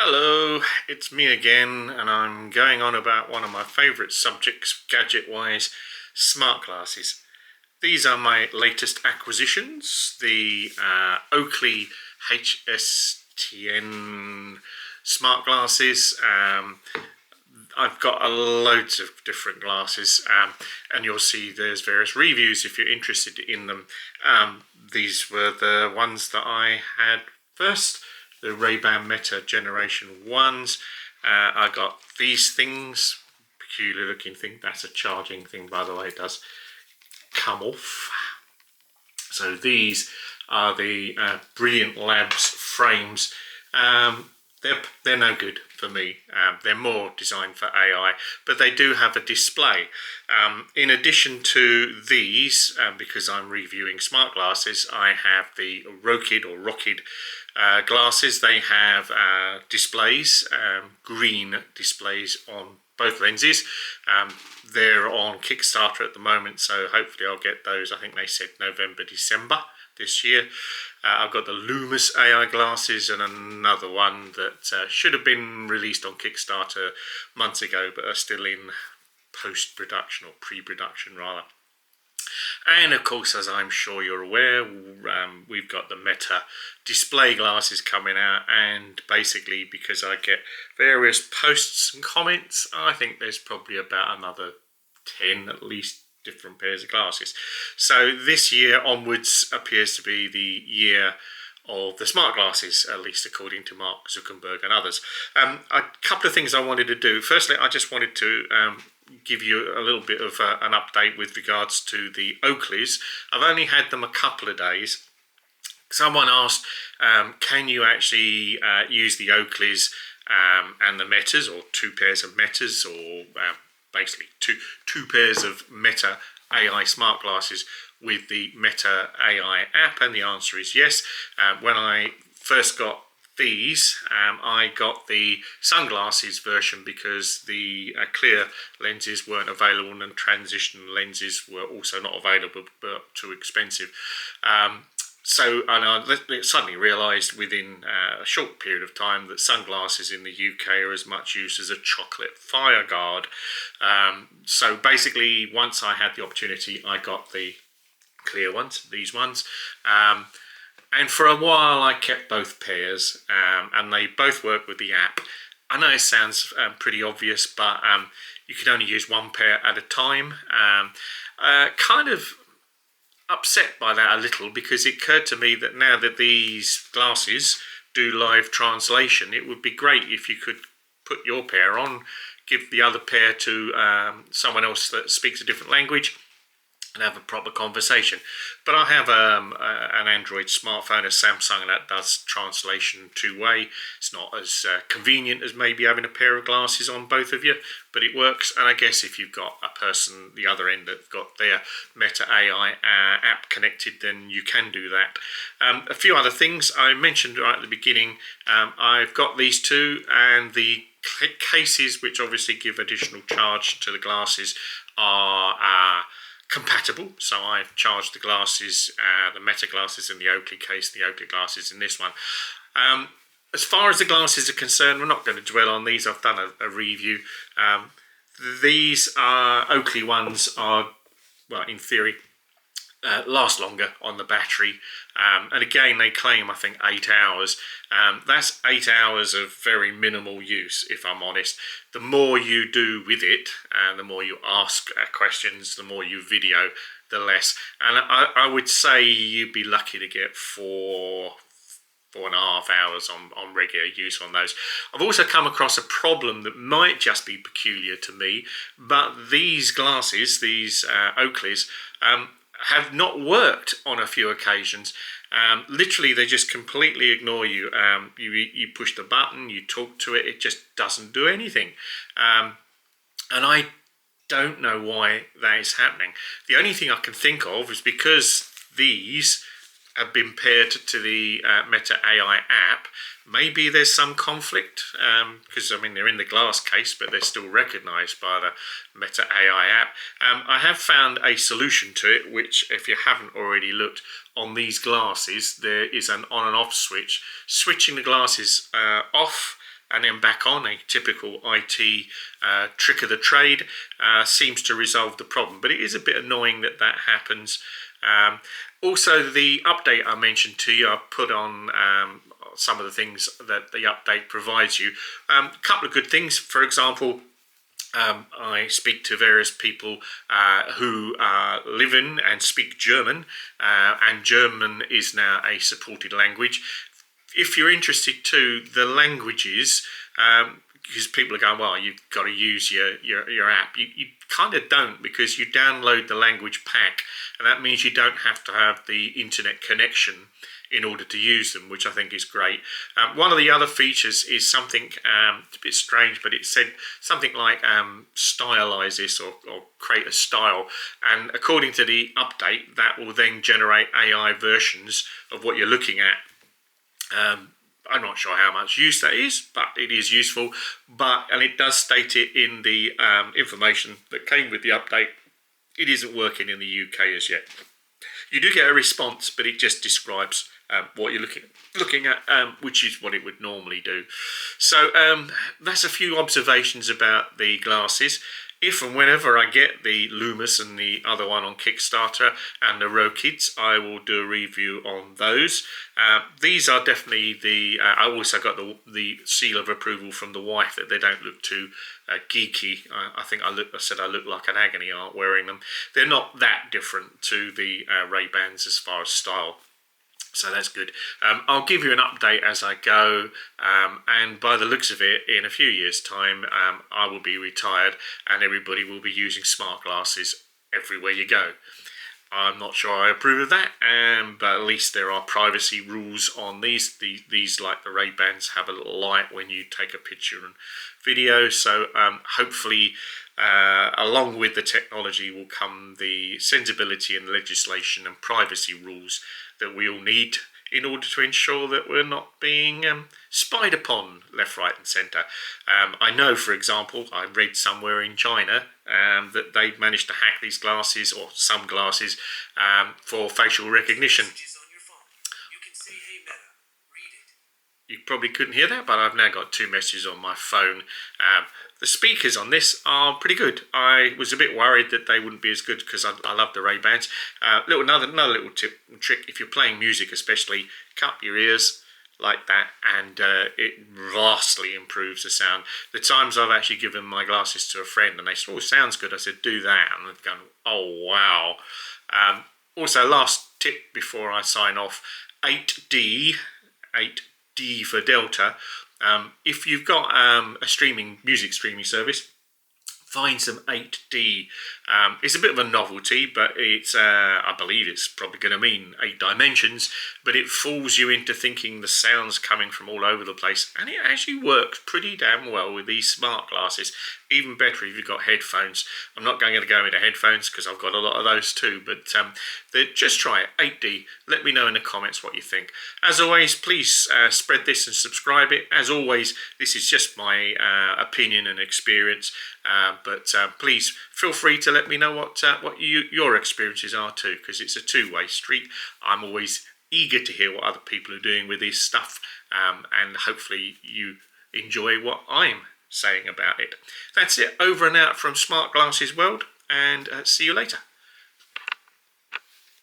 Hello, it's me again, and I'm going on about one of my favourite subjects, gadget-wise, smart glasses. These are my latest acquisitions, the Oakley HSTN smart glasses. I've got loads of different glasses, and you'll see there's various reviews if you're interested in them. These were the ones that I had first, the Ray-Ban Meta Generation 1s. I got these things, peculiar looking thing. That's a charging thing, by the way. It does come off. So these are the Brilliant Labs frames. They're no good for me. They're more designed for AI, but they do have a display. In addition to these, because I'm reviewing smart glasses, I have the Rokid glasses. They have displays, green displays on both lenses. They're on Kickstarter at the moment, so hopefully I'll get those. I think they said November, December this year. I've got the Loomos AI glasses and another one that should have been released on Kickstarter months ago, but are still in post-production or pre-production rather. And of course, as I'm sure you're aware, we've got the Meta display glasses coming out, and basically because I get various posts and comments, I think there's probably about another 10 at least different pairs of glasses. So this year onwards appears to be the year of the smart glasses, at least according to Mark Zuckerberg and others. A couple of things I wanted to do. Firstly, I just wanted to give you a little bit of an update with regards to the Oakleys. I've only had them a couple of days. Someone asked, can you actually use the Oakleys and the Metas, or two pairs of Metas, or basically two pairs of Meta AI smart glasses with the Meta AI app? And the answer is yes. When I first got these, I got the sunglasses version because the clear lenses weren't available, and transition lenses were also not available, but too expensive. So I suddenly realised within a short period of time that sunglasses in the UK are as much use as a chocolate fire guard. So basically, once I had the opportunity, I got the clear ones, these ones. And for a while I kept both pairs, and they both work with the app. I know it sounds pretty obvious, but you can only use one pair at a time. Kind of upset by that a little, because it occurred to me that now that these glasses do live translation, it would be great if you could put your pair on, give the other pair to someone else that speaks a different language, and have a proper conversation. But I have an Android smartphone, a Samsung, that does translation two-way. It's not as convenient as maybe having a pair of glasses on both of you, but it works. And I guess if you've got a person the other end that's got their Meta AI app connected, then you can do that. A few other things I mentioned right at the beginning. I've got these two, and the cases, which obviously give additional charge to the glasses, are compatible. So I've charged the glasses, the Meta glasses in the Oakley case, the Oakley glasses in this one. As far as the glasses are concerned, we're not going to dwell on these. I've done a review. These Oakley ones are, well, in theory, last longer on the battery, and again they claim I think 8 hours. That's 8 hours of very minimal use, if I'm honest. The more you do with it, and the more you ask questions, the more you video, the less. And I would say you'd be lucky to get 4.5 hours on regular use on those. I've also come across a problem that might just be peculiar to me, but these glasses, these Oakleys, have not worked on a few occasions. Literally, they just completely ignore you. You push the button, you talk to it, it just doesn't do anything. And I don't know why that is happening. The only thing I can think of is because these have been paired to the Meta AI app. Maybe there's some conflict, because I mean they're in the glass case, but they're still recognised by the Meta AI app. I have found a solution to it, which, if you haven't already looked on these glasses, there is an on and off switch. Switching the glasses off and then back on. A typical IT trick of the trade seems to resolve the problem, but it is a bit annoying that that happens. Also, the update I mentioned to you, I put on some of the things that the update provides you. A couple of good things. For example, I speak to various people who live in and speak German, and German is now a supported language. If you're interested too, the languages, because people are going, well, you've got to use your app. You kind of don't, because you download the language pack, and that means you don't have to have the internet connection in order to use them, which I think is great. One of the other features is something, it's a bit strange, but it said something like stylize this or create a style. And according to the update, that will then generate AI versions of what you're looking at. I'm not sure how much use that is, but it is useful. And it does state it in the information that came with the update. It isn't working in the UK as yet. You do get a response, but it just describes what you're looking at, which is what it would normally do. So that's a few observations about the glasses. If and whenever I get the Loomos and the other one on Kickstarter and the Rokids, I will do a review on those. These are definitely the... I also got the seal of approval from the wife that they don't look too geeky. I think I said I look like an agony aunt wearing them. They're not that different to the Ray-Bans as far as style. So that's good. I'll give you an update as I go, and by the looks of it, in a few years' time, I will be retired and everybody will be using smart glasses everywhere you go. I'm not sure I approve of that, but at least there are privacy rules on these. These, like the Ray-Bans, have a little light when you take a picture and video, so hopefully along with the technology will come the sensibility and legislation and privacy rules that we all need in order to ensure that we're not being spied upon left, right and centre. I know, for example, I read somewhere in China that they managed to hack these glasses, or some glasses, for facial recognition. You probably couldn't hear that, but I've now got 2 messages on my phone. The speakers on this are pretty good. I was a bit worried that they wouldn't be as good because I love the Ray-Bans. Another little tip and trick, if you're playing music especially, cup your ears like that, and it vastly improves the sound. The times I've actually given my glasses to a friend and they said, oh, sounds good, I said, do that, and they've gone, oh, wow. Also, last tip before I sign off, 8D for Delta. If you've got a music streaming service, find some 8D. It's a bit of a novelty, but it's I believe it's probably going to mean 8 dimensions, but it fools you into thinking the sound's coming from all over the place, and it actually works pretty damn well with these smart glasses. Even better if you've got headphones. I'm not going to go into headphones because I've got a lot of those too, but just try it, 8D. Let me know in the comments what you think. As always, please spread this and subscribe it. As always, this is just my opinion and experience, but please feel free to let me know what your experiences are too, because it's a two-way street. I'm always eager to hear what other people are doing with this stuff, and hopefully you enjoy what I'm saying about it. That's it, over and out from Smart Glasses World, and see you later.